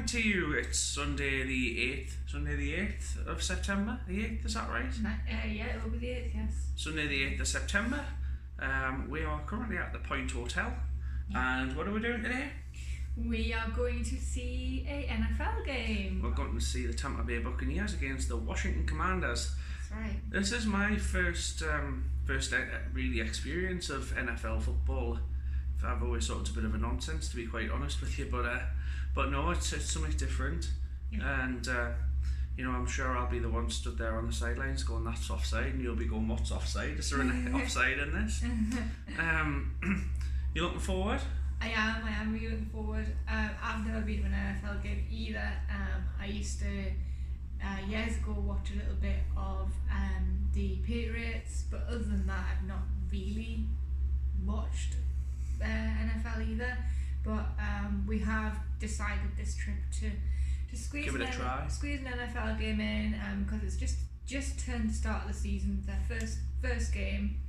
morning to you. It's Sunday the 8th of September. The 8th, is that right? Yeah, it will be the 8th, yes. Sunday the 8th of September. We are currently at the Point Hotel. And what are we doing today? We are going to see a NFL game. We're going to see the Tampa Bay Buccaneers against the Washington Commanders. That's right. This is my first really experience of NFL football. I've always thought it's a bit of a nonsense, to be quite honest with you, but no, it's something different. Yeah. And I'm sure I'll be the one stood there on the sidelines going, "That's offside," and you'll be going, "What's offside? Is there an offside in this?" You looking forward? I am really looking forward. I've never been to an NFL game either. I used to years ago watch a little bit of the Patriots, but other than that, I've not really watched NFL either. But we have decided this trip to squeeze an NFL game in because it's just turned the start of the season, their first game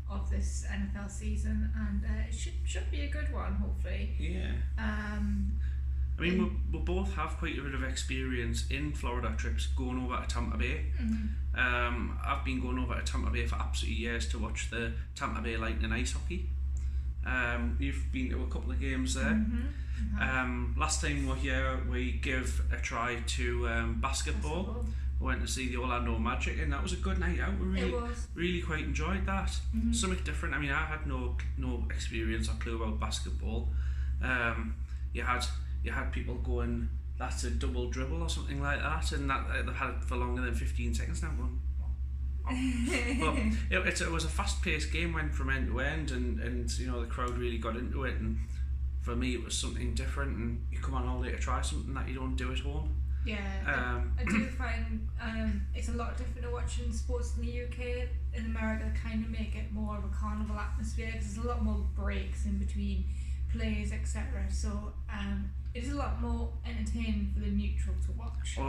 of this NFL season, and it should be a good one, hopefully. Yeah. I mean, we both have quite a bit of experience in Florida trips going over to Tampa Bay. Mm-hmm. I've been going over to Tampa Bay for absolutely years to watch the Tampa Bay Lightning ice hockey. You've been to a couple of games there. Mm-hmm. Last time we were here, we gave a try to basketball. We went to see the Orlando Magic, and that was a good night out. We really quite enjoyed that. Mm-hmm. Something different. I mean, I had no experience or clue about basketball. You had people going, "That's a double dribble" or something like that, and that they've had it for longer than 15 seconds now. Going, but it was a fast-paced game, went from end to end, and the crowd really got into it. And for me, it was something different. And you come on holiday to try something that you don't do at home. Yeah, I do find it's a lot different to watching sports in the UK. In America, they kind of make it more of a carnival atmosphere because there's a lot more breaks in between plays, etc. So it is a lot more entertaining for the neutral to watch. Well,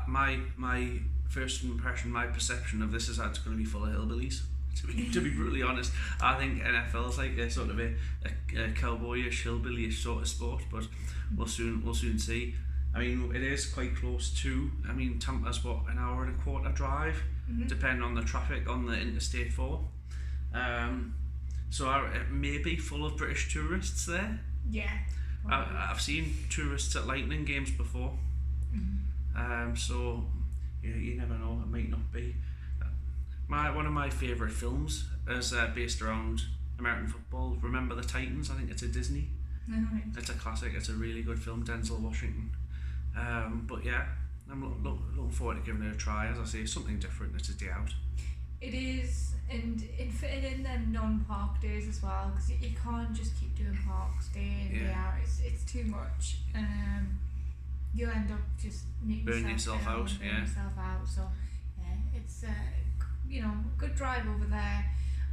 my first impression, my perception of this is that it's going to be full of hillbillies. To be brutally honest, I think NFL is like a sort of a cowboyish, hillbillyish sort of sport, but we'll soon see. I mean, it is quite close to. I mean, Tampa's an hour and a quarter drive, mm-hmm. depending on the traffic on the Interstate 4. So it may be full of British tourists there. Yeah. I've seen tourists at Lightning games before. Mm-hmm. So you never know. It might not be. One of my favourite films is based around American football. Remember the Titans? I think it's a Disney. Mm-hmm. It's a classic. It's a really good film. Denzel Washington. But yeah, I'm looking forward to giving it a try. As I say, something different. It's a day out. It is, and fitting in them non-park days as well, because you can't just keep doing parks day in, day out. It's too much. You'll end up just burning yourself out. So yeah, it's a good drive over there.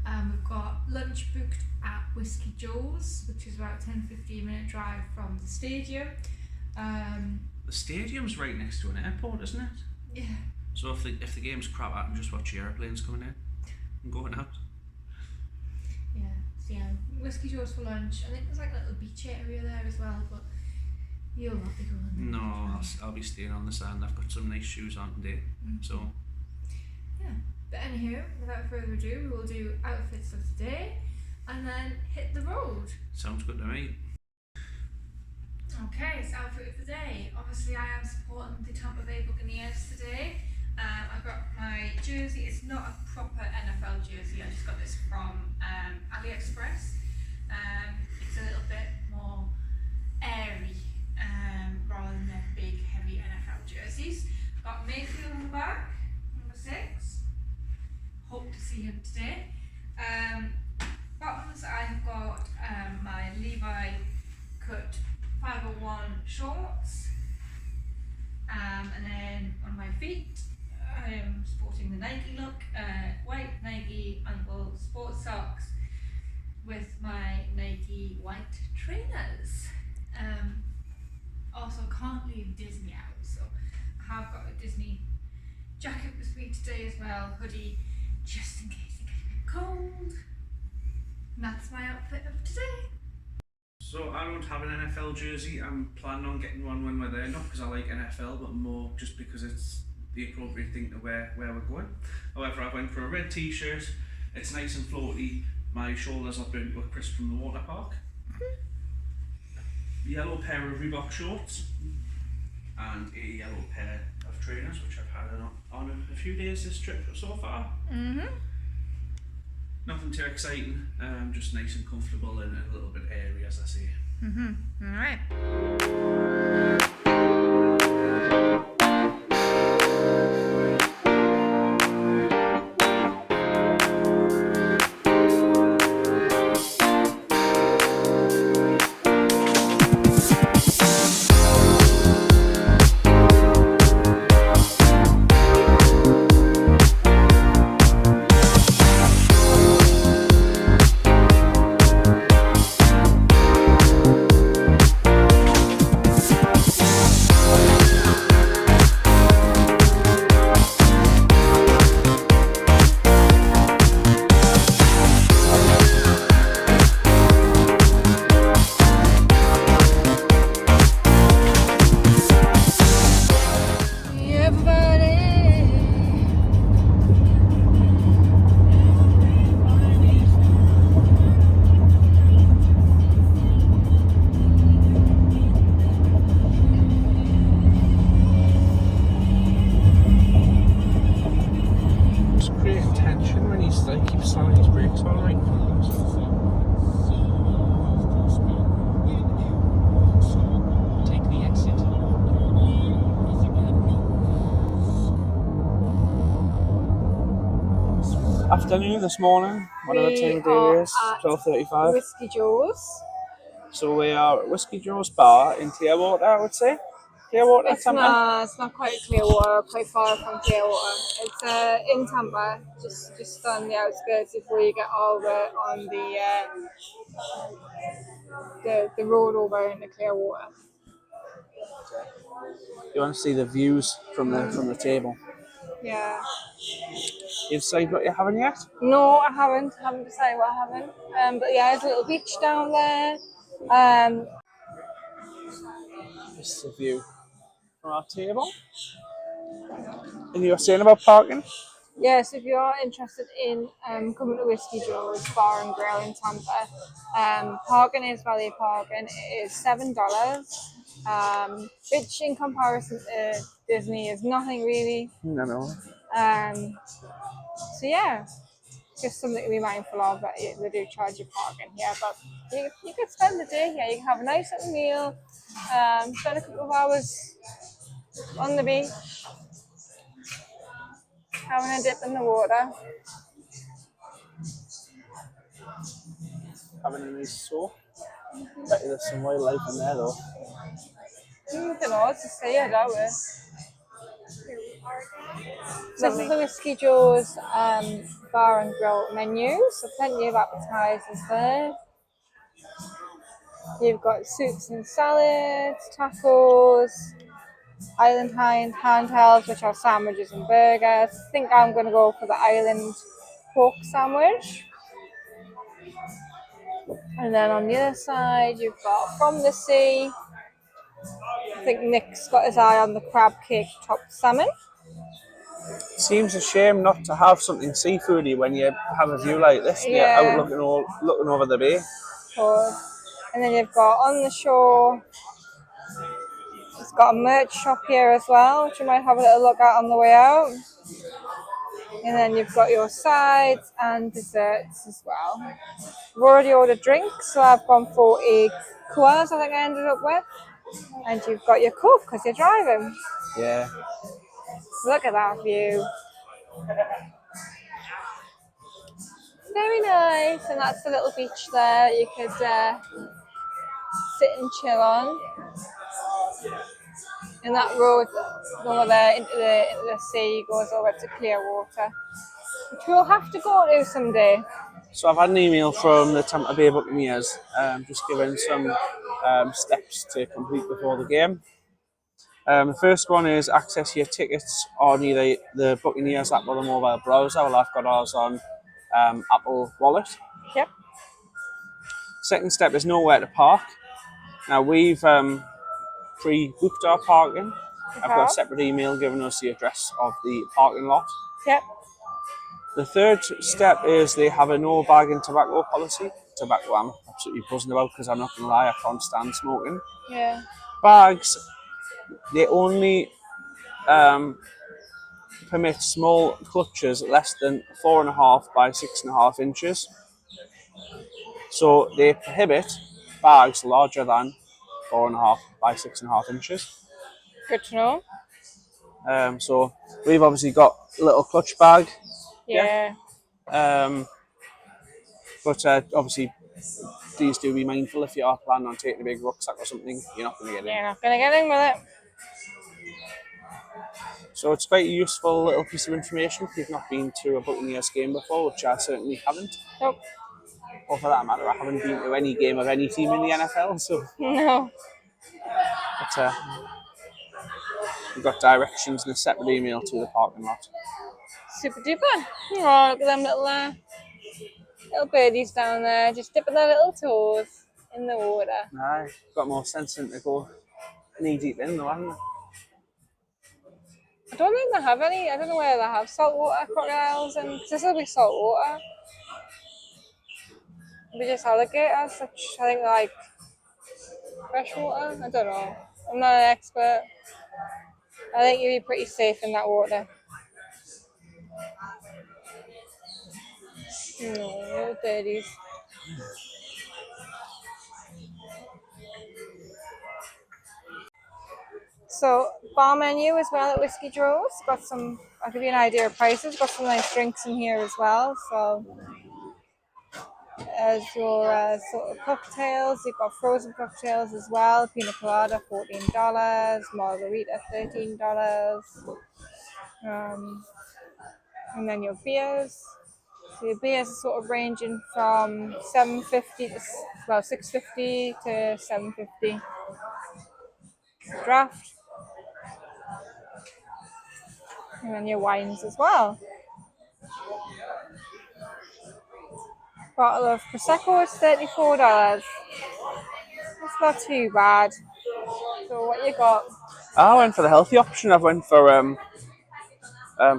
We've got lunch booked at Whiskey Joe's, which is about a 10-15 minute drive from the stadium. The stadium's right next to an airport, isn't it? Yeah. So if the game's crap, I can just watch the airplanes coming in and going out. Yeah. So yeah, Whiskey Joe's for lunch. I think there's like a little beach area there as well, but you'll not be going there. No, I'll be staying on the sand. I've got some nice shoes on today, so. Yeah. But anywho, without further ado, we will do outfits of the day and then hit the road. Sounds good to me. Okay, so outfit of the day. Obviously, I am supporting the Tampa Bay Buccaneers today. I got my jersey. It's not a proper NFL jersey. I just got this from AliExpress. It's a little bit more airy rather than their big, heavy NFL jerseys. Got Mayfield on the back, number 6. Hope to see him today. Bottoms, I have got my Levi cut 501 shorts, and then on my feet I am sporting the Nike look, white Nike ankle sports socks with my Nike white trainers. Also can't leave Disney out, so I have got a Disney jacket with me today as well, hoodie, just in case it gets a bit cold. And that's my outfit of today. So I don't have an NFL jersey. I'm planning on getting one when we're there, not because I like NFL, but more just because it's the appropriate thing to wear where we're going. However, I went for a red t-shirt. It's nice and floaty. My shoulders are burnt to a crisp from the water park. Yellow pair of Reebok shorts and a yellow pair of trainers, which I've had on a few days this trip so far. Nothing too exciting, just nice and comfortable and a little bit airy, as I say. All right. Keeps slamming his brakes on right. Take the exit. Afternoon this morning, whatever time of day it is, 12:35. Whiskey Joe's. So we are at Whiskey Joe's bar in Clearwater, I would say. Clearwater, It's Tampa? it's not quite Clearwater, quite far from Clearwater. It's in Tampa, just on the outskirts before you get over on the road over into Clearwater. You want to see the views from the table. Yeah. You decided what you're having yet? No, I haven't. Haven't decided what I haven't. But yeah, there's a little beach down there. This is the view from our table. And you were saying about parking? Yes, if you are interested in coming to Whiskey Joe's Bar and Grill in Tampa, parking is valet parking. It is $7, which in comparison to Disney is nothing really. No. So yeah, just something to be mindful of that they do charge you parking here. But you could spend the day here. You can have a nice little meal, spend a couple of hours on the beach, having a dip in the water. Having a nice soak. Bet you there's some wildlife in there though. I don't know what to say about it. This is the Whiskey Joe's bar and grill menu, so plenty of appetizers there. You've got soups and salads, tacos, island handhelds, which are sandwiches and burgers. I think I'm going to go for the island pork sandwich. And then on the other side, you've got From the Sea. I think Nick's got his eye on the crab cake topped salmon. Seems a shame not to have something seafoody when you have a view like this. Yeah. You're out looking over the bay. And then you've got on the shore. It's got a merch shop here as well, which you might have a little look at on the way out. And then you've got your sides and desserts as well. I've already ordered drinks, so I've gone for a Coors, I think I ended up with. And you've got your Coke because you're driving. Yeah. Look at that view. Very nice. And that's the little beach there you could sit and chill on. And that road over there into the sea goes over to Clearwater, which we'll have to go to someday. So I've had an email from the Tampa Bay Buccaneers, just giving some steps to complete before the game. The first one is access your tickets on either the Buccaneers app or the mobile browser. Well, I've got ours on Apple Wallet. Yep. Second step is know where to park. Now we've pre-booked our parking. I've got a separate email giving us the address of the parking lot. Yep. The third step is they have a no bag and tobacco policy. Tobacco I'm absolutely buzzing about because I'm not going to lie, I can't stand smoking. Yeah. Bags, they only permit small clutches less than 4.5 by 6.5 inches. So they prohibit bags larger than 4.5 by 6.5 inches. Good to know. So we've obviously got a little clutch bag. Yeah. But obviously, please do be mindful if you are planning on taking a big rucksack or something, you're not going to get in. You're not gonna get in with it. So it's quite a useful little piece of information if you've not been to a Buccaneers game before, which I certainly haven't. Nope. Or for that matter, I haven't been to any game of any team in the NFL. So No. but, we've got directions and a separate email to the parking lot. Super duper. Oh, look at them little birdies down there, just dipping their little toes in the water. Aye, got more sense than to go knee deep in though, haven't they? I don't think they have any. I don't know where they have saltwater crocodiles, and this will be saltwater. Maybe just alligators, which I think they're like freshwater. I don't know. I'm not an expert. I think you'd be pretty safe in that water. No, little birdies. So, bar menu as well at Whiskey Joe's. Got some, I'll give you an idea of prices. Got some nice drinks in here as well. So, as your sort of cocktails, you've got frozen cocktails as well. Pina colada, $14. Margarita, $13. And then your beers. So your beers are sort of ranging from $7.50 to $6.50 to $7.50 draft. And then your wines as well. Bottle of Prosecco is $34. That's not too bad. So what you got? I went for the healthy option. I went for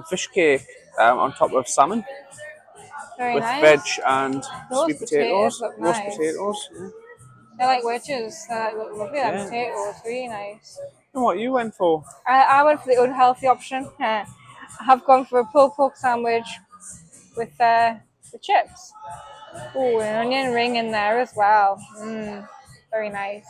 fish cake on top of salmon Very with nice. veg and Those sweet potatoes. look Roast nice. potatoes. Yeah. They're like wedges. They look lovely. Yeah. Them potatoes, really nice. And what you went for? I went for the unhealthy option. I have gone for a pulled pork sandwich with the chips. Oh, an onion ring in there as well. Very nice.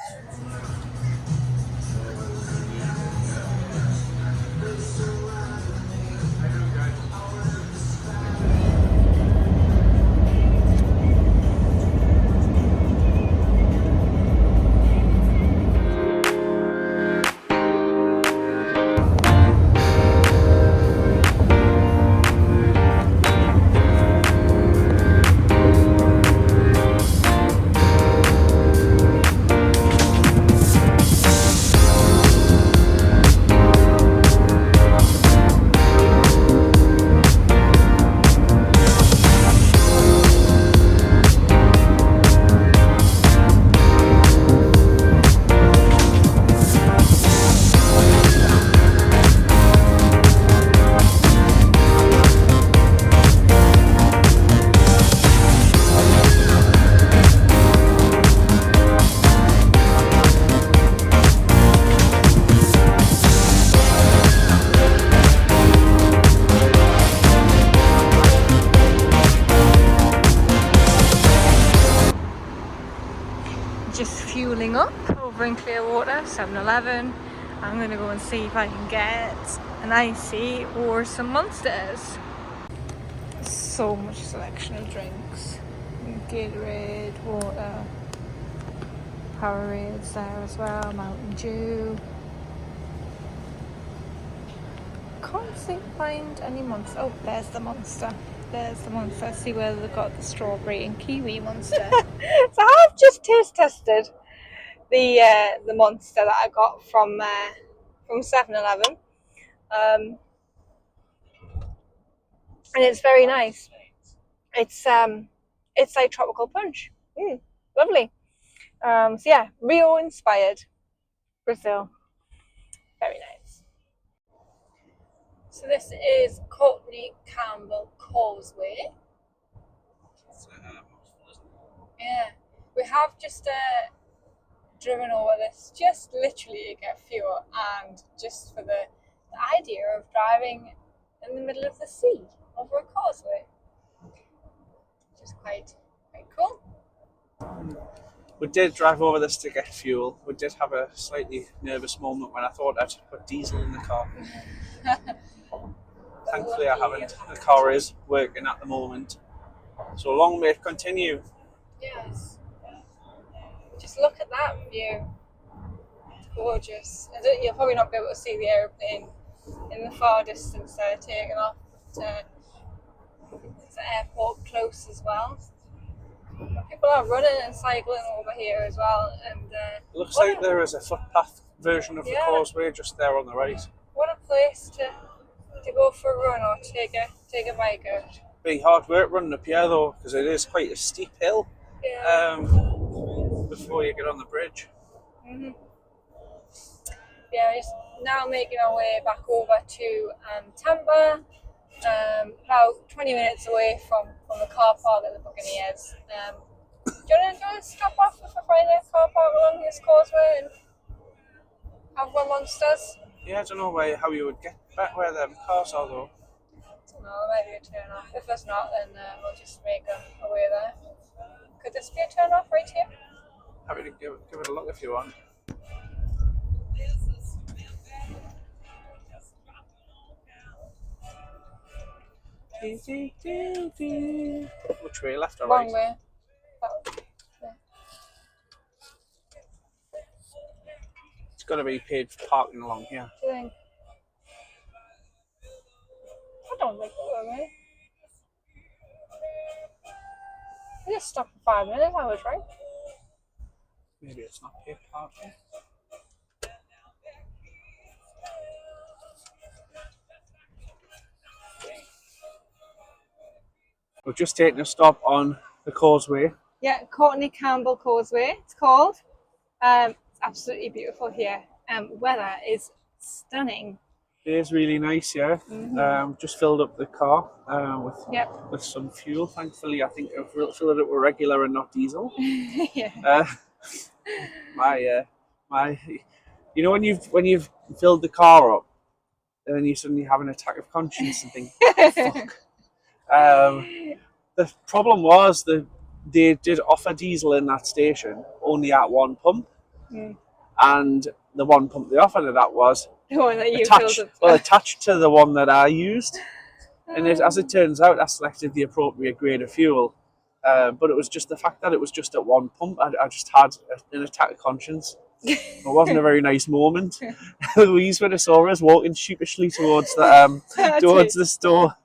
Just fueling up over in Clearwater, 7-Eleven. I'm going to go and see if I can get an icy or some Monsters. So much selection of drinks. Gatorade, water, Powerades there as well, Mountain Dew. Can't seem to find any Monster. Oh, there's the Monster. There's the Monster. See where they've got the strawberry and kiwi Monster. So I've just taste tested the Monster that I got from 7-Eleven, and it's very nice. It's like tropical punch. Lovely. So yeah, Rio inspired. Brazil. Very nice. So this is Courtney Campbell Causeway. Yeah, we have just driven over this just literally to get fuel and just for the idea of driving in the middle of the sea over a causeway, which is quite cool. We did drive over this to get fuel. We did have a slightly nervous moment when I thought I'd put diesel in the car. Thankfully I haven't. The car is working at the moment. So long may it continue. Yes. Just look at that view. It's gorgeous. You'll probably not be able to see the aeroplane in the far distance there taking off. But, it's the airport close as well. People are running and cycling over here as well. And It looks like there is a footpath version of the causeway just there on the right. What a place to go for a run or take a bike out. Be hard work running up here though, because it is quite a steep hill. Yeah. Before you get on the bridge. Mm-hmm. Yeah, we're just now making our way back over to Tampa. About 20 minutes away from the car park at the Buccaneers. Do you want to stop off if I find a car park along this causeway and have one monsters? Yeah, I don't know how you would get back where them cars are though. I don't know, there might be a turn off. If there's not, then we'll just make a way there. Could this be a turn off right here? Happy to give it a look if you want. Which way, left or right? Wrong way. It's got to be paid for parking along here. Do you think? I don't think it will, mate. We just stopped for 5 minutes, I was right. Maybe it's not paid parking. We're just taking a stop on the causeway. Yeah, Courtney Campbell Causeway, it's called. It's absolutely beautiful here. Weather is stunning. It is really nice, yeah. Just filled up the car with some fuel. Thankfully, I think I've filled it up with regular and not diesel. Yeah. You know when you've filled the car up, and then you suddenly have an attack of conscience and think, fuck. The problem was that they did offer diesel in that station only at one pump, and the one pump they offered it at was The one that you attached to the one that I used. And as it turns out, I selected the appropriate grade of fuel. But it was just the fact that it was just at one pump. I just had an attack of conscience. It wasn't a very nice moment. Louise, when I saw us walking sheepishly towards the store.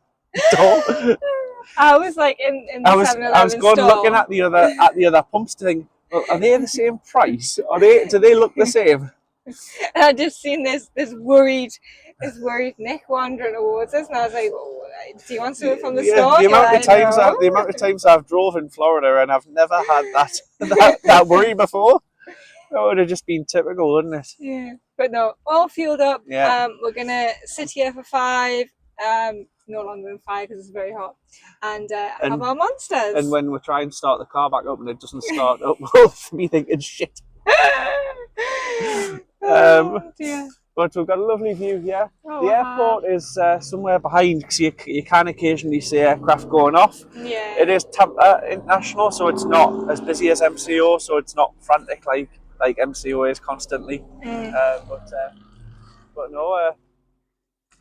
I was like in the 7-Eleven I was going store. looking at the other pumps to think, well, are they the same price? Do they look the same? And I just seen this worried Nick wandering towards us, and I was like, oh, "Do you want something from the store?" The amount of times I've drove in Florida and I've never had that worry before. That would have just been typical, wouldn't it? Yeah, but no, all fueled up. Yeah. We're gonna sit here for 5. No longer than 5 because it's very hot, and have our monsters. And when we try and start the car back up and it doesn't start up, we'll be thinking, shit. Dear. But we've got a lovely view here. Oh, the airport is somewhere behind, because you can occasionally see aircraft going off. Yeah. It is Tampa International, so it's not as busy as MCO, so it's not frantic like MCO is constantly. But no,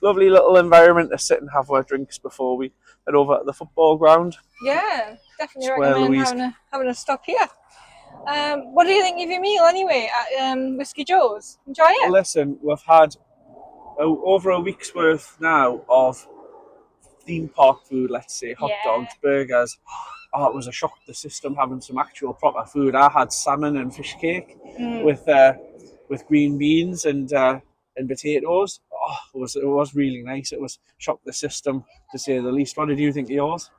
lovely little environment to sit and have our drinks before we head over to the football ground. Yeah, definitely recommend having a stop here. What do you think of your meal anyway at Whiskey Joe's? Enjoy it? Well, listen, we've had over a week's worth now of theme park food, let's say, hot dogs, burgers. Oh, it was a shock to the system having some actual proper food. I had salmon and fish cake with green beans and potatoes. Oh, it was really nice. It was shocked the system, to say the least. What did you think of yours?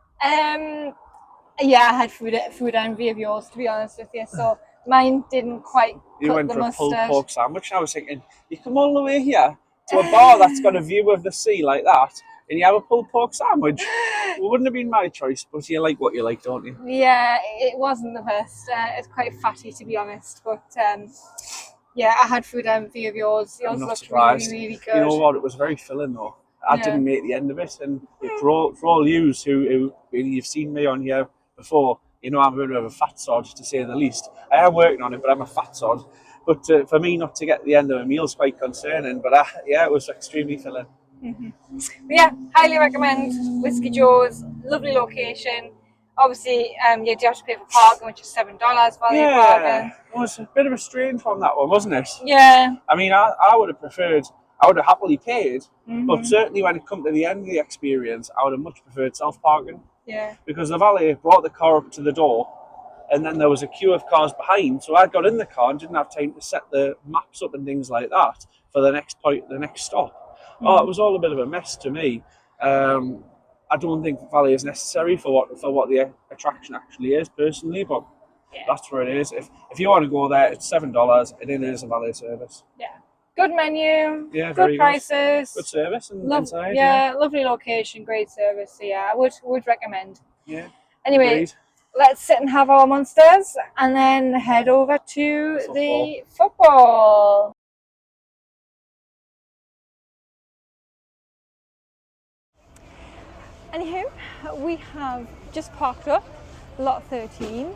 Yeah, I had food envy of yours, to be honest with you. So Mine didn't quite You cut went the for a pulled mustard. pork sandwich, and I was thinking, you come all the way here to a bar that's got a view of the sea like that, and you have a pulled pork sandwich. It wouldn't have been my choice, but you like what you like, don't you? Yeah, it wasn't the best. It's quite fatty, to be honest. But yeah, I had food envy of yours. I'm Yours not looked surprised. really, really good. You know what? It was very filling though. I Yeah. didn't make the end of it, and for all yous who you've seen me on here before, you know I'm a bit of a fat sod to say the least. I am working on it, but I'm a fat sod. But for me not to get the end of a meal is quite concerning. But yeah, it was extremely filling. But yeah, highly recommend Whiskey Joe's. Lovely location. Obviously, you do have to pay for parking, which is $7 value parking. It was a bit of a strain from that one, wasn't it? Yeah. I mean, I would have preferred, I would have happily paid, but certainly when it come to the end of the experience, I would have much preferred self-parking. Yeah. Because the valet brought the car up to the door, and then there was a queue of cars behind, so I got in the car and didn't have time to set the maps up and things like that for the next point, the next stop. Oh, it was all a bit of a mess to me. I don't think valet is necessary for what the attraction actually is, personally, but that's where it is. If you want to go there, it's $7, and it is a valet service. Yeah. Good menu. Yeah, good prices. Good service and inside. Yeah, lovely location, great service. So yeah, I would recommend. Yeah. Anyway, Agreed. let's sit and have our monsters and then head over to the football. Anywho, we have just parked up lot 13.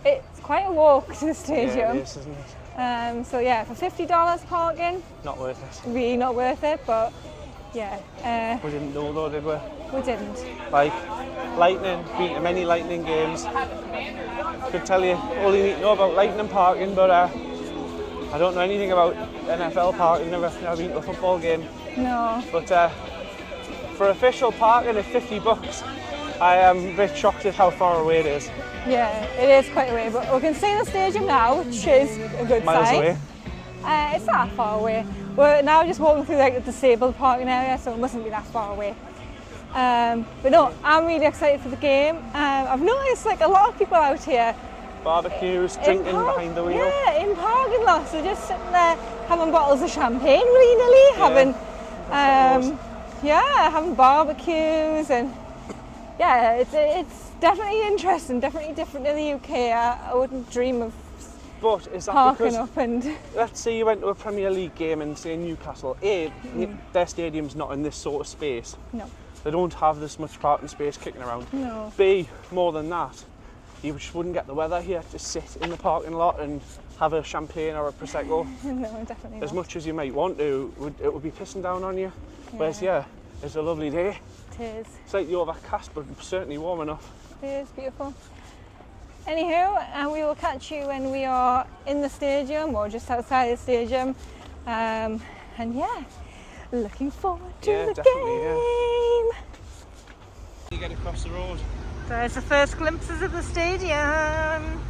It's quite a walk to the stadium. Yeah, it is, isn't it? So yeah, for $50 parking, Not worth it. really not worth it, but yeah. We didn't know though, did we? We didn't. Like, Lightning, been to many Lightning games. Could tell you all you need to know about Lightning parking, but I don't know anything about NFL parking, never been to a football game. No. But for official parking at $50, I am a bit shocked at how far away it is. Yeah, it is quite away, but we can see the stadium now, which is a good Miles sign. away. It's not that far away. We're now just walking through like the disabled parking area, so it mustn't be that far away. But no, I'm really excited for the game. I've noticed like a lot of people out here. Barbecues, drinking behind the wheel. Yeah, in parking lots. They're just sitting there having bottles of champagne willy-nilly, having barbecues, and yeah, it's definitely interesting, definitely different to the UK. I wouldn't dream of But is that parking because, up and... let's say you went to a Premier League game in, say, Newcastle. Their stadium's not in this sort of space. No. They don't have this much parking space kicking around. No. B, more than that, you just wouldn't get the weather here to sit in the parking lot and have a champagne or a Prosecco. No, definitely As not. much as you might want to, it would be pissing down on you. Whereas, yeah, it's a lovely day. It is. Slightly overcast, but certainly warm enough. It is beautiful. Anywho, we will catch you when we are in the stadium or just outside the stadium. And yeah, looking forward to the definitely, game. You get across the road. There's the first glimpses of the stadium.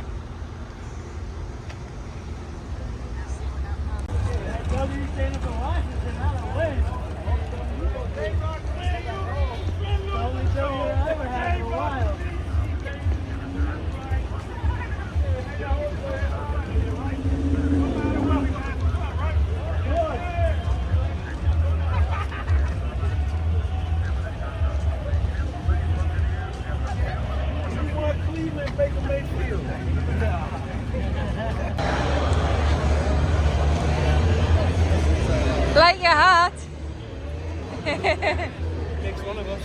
Like your hat. Makes one of us.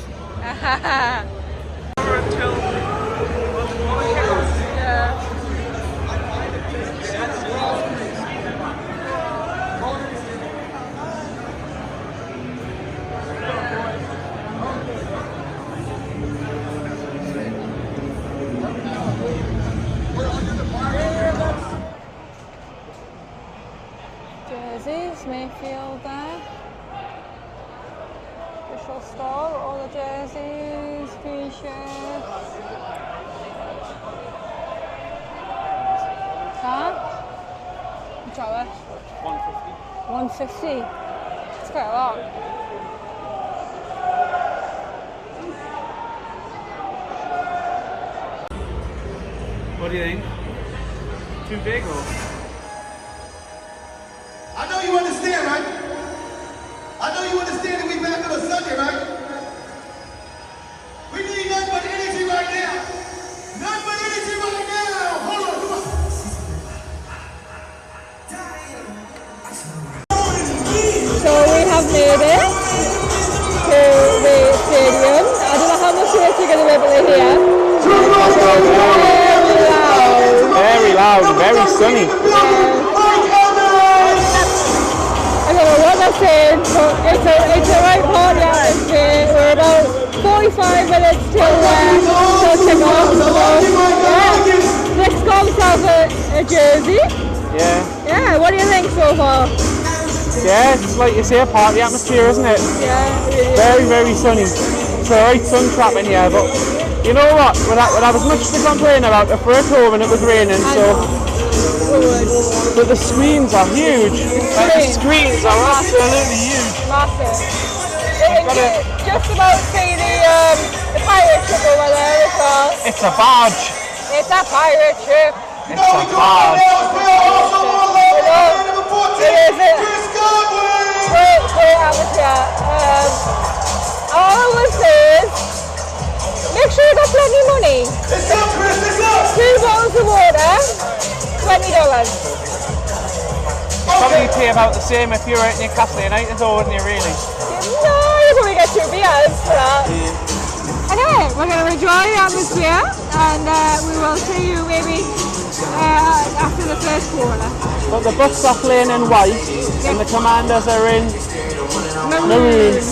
Jerseys, Mayfield there. Official store, all the jerseys, t-shirts. Which are they? 150. 150? It's quite a lot. What do you think? too big, or? I know you understand, right? I know you understand that we back on a Sunday, right? We need nothing but energy right now. Nothing but energy right now. Hold on, come on. So we have made it to the stadium. I don't know how much of it you're going to be able to hear. Very loud, very sunny. I don't know what they're saying, but it's a right party atmosphere. We're about 45 minutes till kick-off. Yeah. Nick's got himself a jersey. Yeah. Yeah, what do you think so far? Yeah, it's like you say, a party atmosphere, isn't it? Yeah, really. Very, very sunny. It's alright sun trap in here, but you know what? When I was much to complain about if we're at home and it was raining, but the screens are huge. Like, the screens are absolutely huge. Massive. You can just about see the pirate ship over there as well. It's a barge. It's a pirate ship. It's a barge. It is a great atmosphere. All I would say is, make sure you got plenty of money. 2 bottles of water, $20. Probably pay about the same if you were at Newcastle United, though, wouldn't you, really? No, you probably get 2 beers for that. Okay, we're going to enjoy the atmosphere, and we will see you maybe after the first quarter. But the Bucks are playing in white, and the Commanders are in maroon.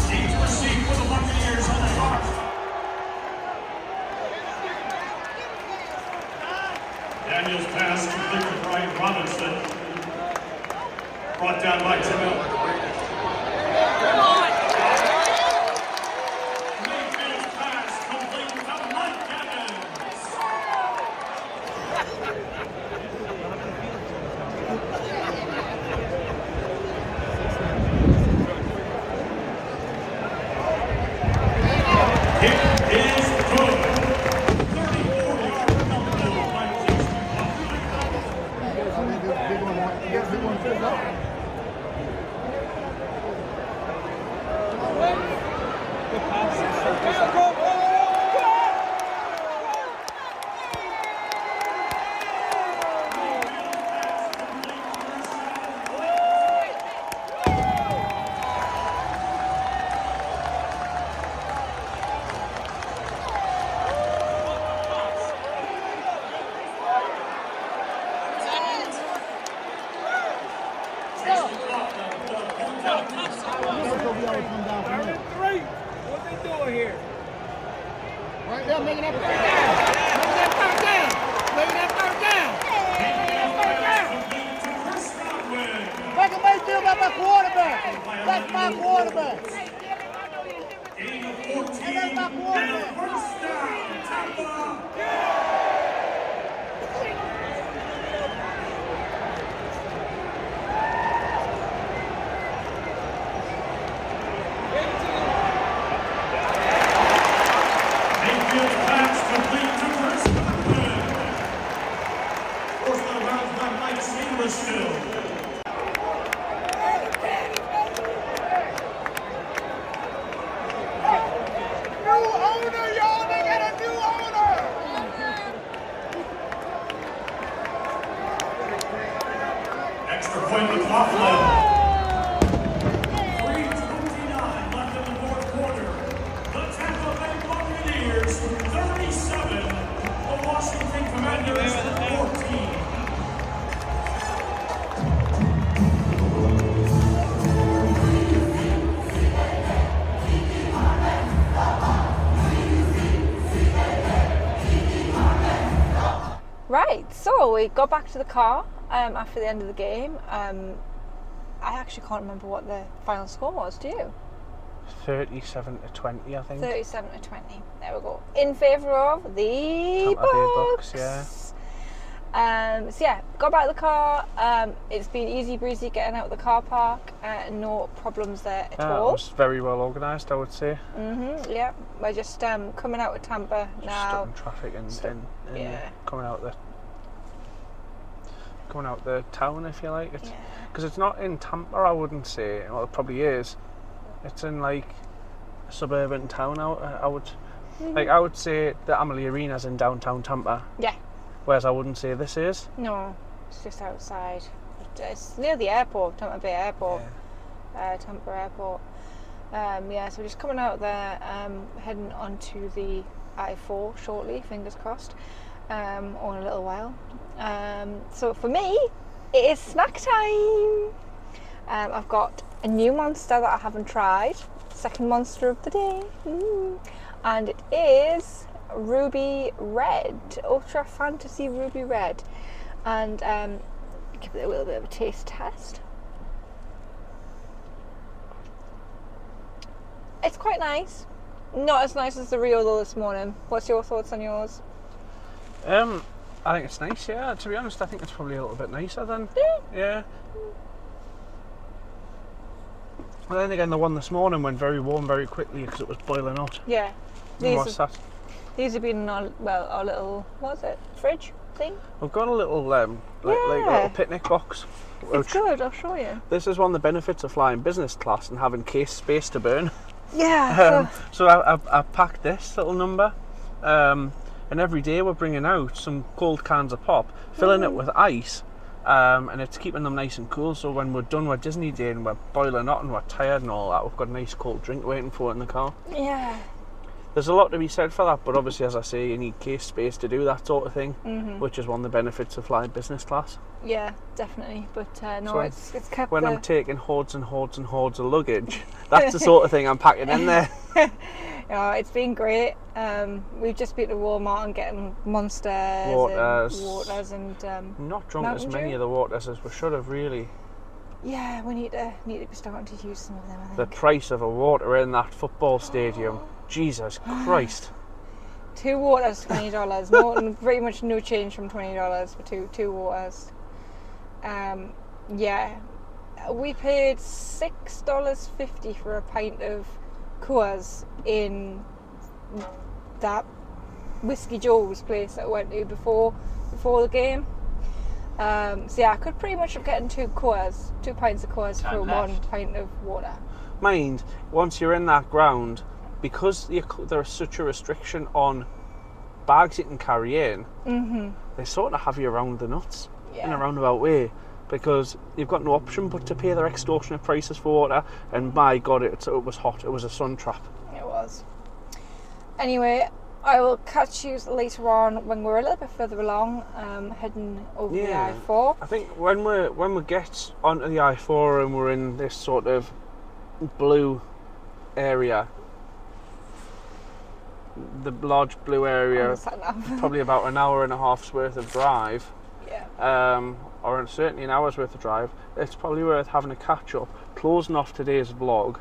Team to receive for the Buccaneers on the start. Daniels pass complete to Brian Robinson. Brought down by Tim Miller. Mayfield's pass complete to Mike Evans. Kick is good. 34-yard field goal by Right there, making that first down. Making that first down. Making that first down. Baker Mayfield, that's my quarterback. That's my quarterback. Gain of 14. That's my quarterback. First down, Tampa. Mayfield's pass complete to Chris Godwin. Forced out of bounds by Mike Sainrisfield. New owner, y'all. They got a new owner. Extra point with Buffalo. 3:29 left in the fourth quarter. The Tampa Bay Buccaneers 37. The Washington Commanders 14. Right, so we got back to the car after the end of the game. I actually can't remember what the final score was, do you? 37-20, I think. 37-20. There we go. In favour of the Tampa Bay Bucks. Bucks, yeah. So yeah, got back to the car. It's been easy breezy getting out of the car park. No problems there at It all. was very well organised, I would say. Yeah, we're just coming out of Tampa Just now. stuck in traffic and yeah. coming out the town, if you like. Yeah. Because it's not in Tampa, I wouldn't say. Well, it probably is. It's in like a suburban town. I would say the Amalie Arena's in downtown Tampa. Yeah. Whereas I wouldn't say this is. No, it's just outside. It's near the airport, Tampa Bay Airport. Tampa Airport. Yeah, so we're just coming out there, heading onto the I-4 shortly, fingers crossed, or in a little while. So for me, it is snack time. I've got a new monster that I haven't tried, second monster of the day, and it is Ruby Red, Ultra Fantasy Ruby Red, and give it a little bit of a taste test. It's quite nice. Not as nice as the Rio though this morning. What's your thoughts on yours? I think it's nice, yeah. To be honest, I think it's probably a little bit nicer than... Yeah. Well, then again, the one this morning went very warm very quickly because it was boiling hot. Yeah. What's that? These have been in our little, what is it, fridge thing? We've got a little, like a little picnic box. It's good, I'll show you. This is one of the benefits of flying business class and having case space to burn. Yeah. So I packed this little number, and every day we're bringing out some cold cans of pop, filling it with ice, and it's keeping them nice and cool. So when we're done with Disney Day and we're boiling hot and we're tired and all that, we've got a nice cold drink waiting for it in the car. Yeah. there's a lot to be said for that, but obviously, as I say, you need case space to do that sort of thing, which is one of the benefits of flying business class. Yeah, definitely. But no, So it's kept when the... I'm taking hordes and hordes and hordes of luggage, that's the sort of thing I'm packing in there. Yeah, it's been great. We've just been to Walmart and getting Monsters Waters and not drunk Mountain as many Dew. of the waters as we should have, really. Yeah, we need to be starting to use some of them, I think. The price of a water in that football stadium, Jesus Christ. 2 waters, $20. No, pretty much no change from $20 for two waters. Yeah, we paid $6.50 for a pint of Coors in that Whiskey Joe's place that I went to before the game. So yeah, I could pretty much have gotten 2 pints of Coors for 1 pint of water. Mind, once you're in that ground, because there's such a restriction on bags you can carry in, they sort of have you around the nuts in a roundabout way, because you've got no option but to pay their extortionate prices for water, and my God, it was hot. It was a sun trap. It was. Anyway, I will catch you later on when we're a little bit further along, heading over the I-4. I think when we get onto the I-4 and we're in this sort of blue area, the large blue area, probably about an hour and a half's worth of drive, or certainly an hour's worth of drive, it's probably worth having a catch up, closing off today's vlog,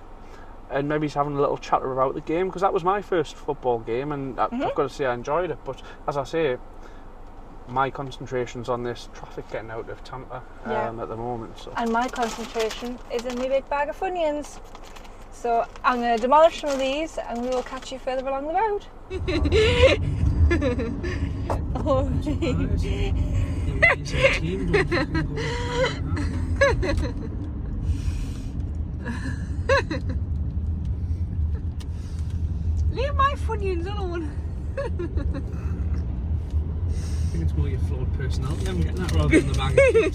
and maybe having a little chatter about the game, because that was my first football game, and I've got to say I enjoyed it. But as I say, my concentration's on this traffic getting out of Tampa at the moment. So. And my concentration is in my big bag of Funyuns. So I'm going to demolish some of these, and we will catch you further along the road. Leave my Funyuns alone. I think it's more your flawed personality. I'm getting that rather than the bag of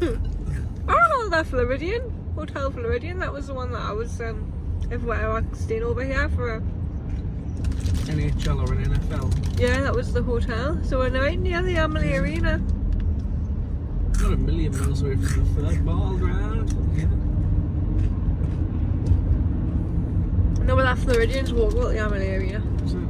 chips. Oh, that Floridian, Hotel Floridian. That was the one that I was everywhere I stayed over here for. NHL or an NFL? Yeah, that was the hotel. So we're right near the Emily Arena. Not a million miles away from the third ball ground. No, but that Floridian's walkable to the Emily Arena. Is it?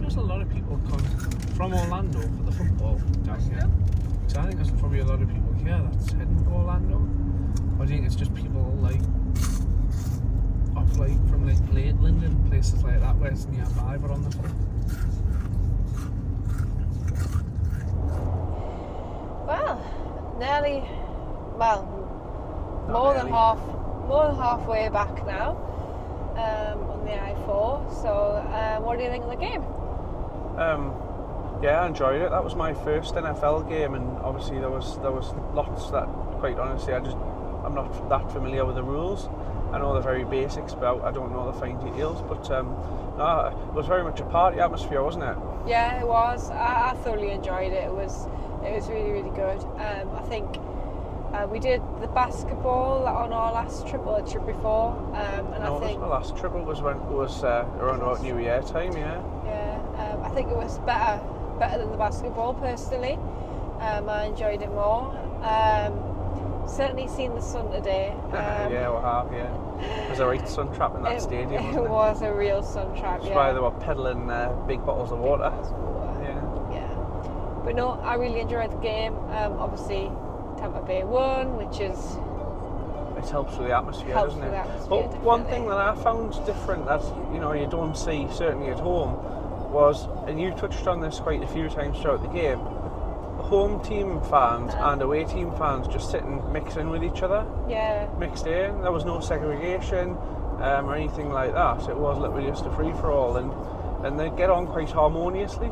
There's a lot of people come from Orlando for the football down here. So I think there's probably a lot of people here that's heading to Orlando. Or do you think it's just people like off like from like Lakeland and places like that where it's nearby but on the phone? More than halfway back now on the I-4. So what do you think of the game? Yeah, I enjoyed it. That was my first NFL game, and obviously there was lots that, quite honestly, I'm not that familiar with the rules. I know the very basics, but I don't know the fine details. But no, it was very much a party atmosphere, wasn't it? Yeah, it was. I thoroughly enjoyed it. It was really, really good. I think we did the basketball on our last trip, or the trip before, and no, I think the last trip was when it was around about New Year time, yeah. Yeah, I think it was better than the basketball personally. I enjoyed it more. Certainly seen the sun today. Yeah, we have, yeah. It was a right sun trap in that stadium, wasn't it? It was a real sun trap, That's why they were peddling big bottles of water. Yeah. But no, I really enjoyed the game. Obviously, Tampa Bay won, which is... It helps with the atmosphere, doesn't it? But one thing that I found different that, you don't see, certainly at home, was, and you touched on this quite a few times throughout the game, home team fans and away team fans just sitting mixing with each other. Yeah. Mixed in. There was no segregation or anything like that. It was literally just a free-for-all, and they get on quite harmoniously.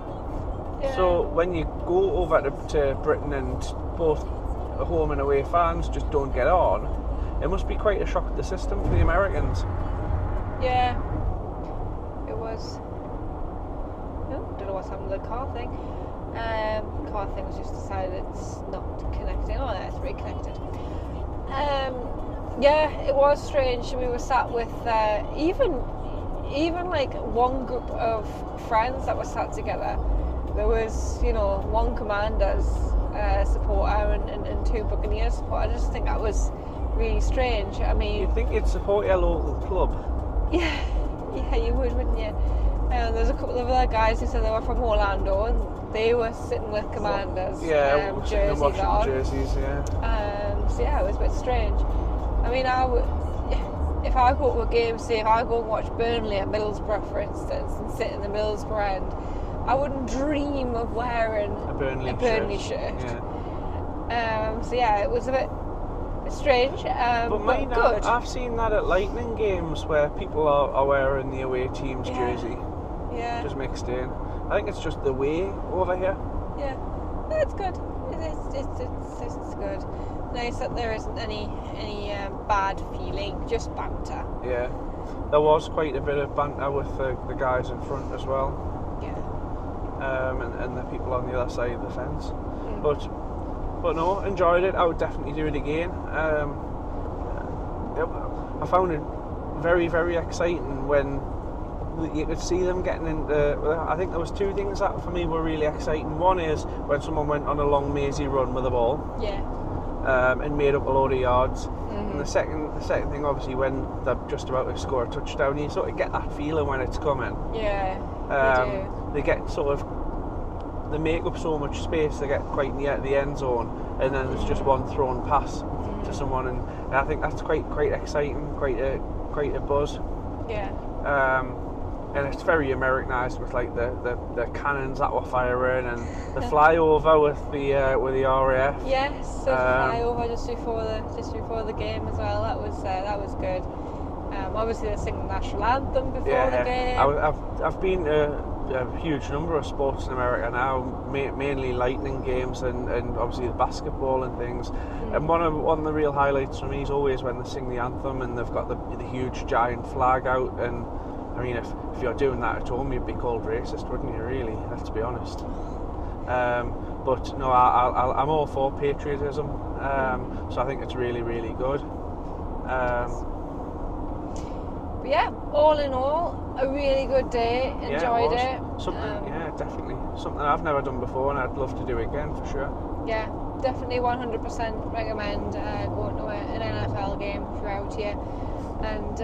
Yeah. So when you go over to Britain and both home and away fans just don't get on, it must be quite a shock to the system for the Americans. Yeah, it was. Oh, don't know what's happened to the car thing. Car thing was just decided it's not connecting. Oh, no, it's reconnected. Yeah, it was strange. We were sat with even like one group of friends that were sat together. There was, one Commanders supporter and two Buccaneers supporter. I just think that was really strange. I mean, You'd think you'd support your local club. Yeah, you would, wouldn't you? There's a couple of other guys who said they were from Orlando and they were sitting with Commanders jerseys on. Jerseys, yeah. So yeah, it was a bit strange. I mean, if I go to a game, say if I go and watch Burnley at Middlesbrough, for instance, and sit in the Middlesbrough end, I wouldn't dream of wearing a Burnley shirt. Yeah. So yeah, it was a bit strange, but good. I've seen that at Lightning games where people are wearing the away team's jersey. Yeah. Just mixed in. I think it's just the way over here. Yeah. No, it's good. It's good. Nice that there isn't any bad feeling, just banter. Yeah. There was quite a bit of banter with the guys in front as well. Yeah. And the people on the other side of the fence. But no, enjoyed it. I would definitely do it again. I found it very, very exciting when you could see them getting into. I think there was two things that for me were really exciting. One is when someone went on a long mazy run with the ball. Yeah. And made up a load of yards. Mm-hmm. And the second thing, obviously, when they're just about to score a touchdown, you sort of get that feeling when it's coming. Yeah. They get they make up so much space, they get quite near the end zone, and then there's just one thrown pass to someone, and I think that's quite exciting, quite a buzz. Yeah. And it's very Americanized with like the cannons that were firing and the flyover with the RAF. Yes, the flyover just before the game as well. That was good. Obviously they sing the national anthem before the game. I've been to a huge number of sports in America now, mainly Lightning games and obviously the basketball and things. And one of the real highlights for me is always when they sing the anthem and they've got the huge giant flag out. And I mean, if you're doing that at home, you'd be called racist, wouldn't you? Really, let's be honest. But no, I'm all for patriotism. So I think it's really, really good. But yeah, all in all, a really good day. Enjoyed it. Definitely something I've never done before, and I'd love to do again for sure. Yeah, definitely 100% recommend going to an NFL game if you're out here. And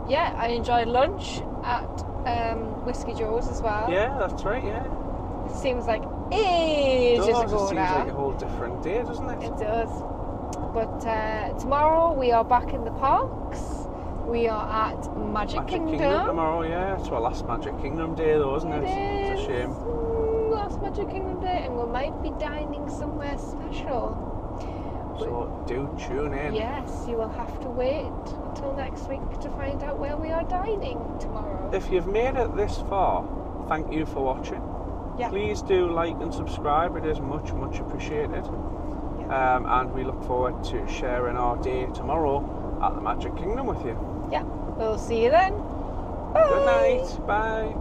yeah, I enjoyed lunch at Whiskey Joe's as well. Yeah, that's right. Yeah. It seems like ages ago now. It seems like a whole different day, doesn't it? It does. But tomorrow we are back in the parks. We are at Magic Kingdom tomorrow, yeah. It's our last Magic Kingdom day though, isn't it? It's a shame. Last Magic Kingdom day, and we might be dining somewhere special. So do tune in. Yes, you will have to wait until next week to find out where we are dining tomorrow. If you've made it this far, thank you for watching. Yeah. Please do like and subscribe. It is much, much appreciated. Yeah. And we look forward to sharing our day tomorrow at the Magic Kingdom with you. Yeah, we'll see you then. Bye. Good night. Bye.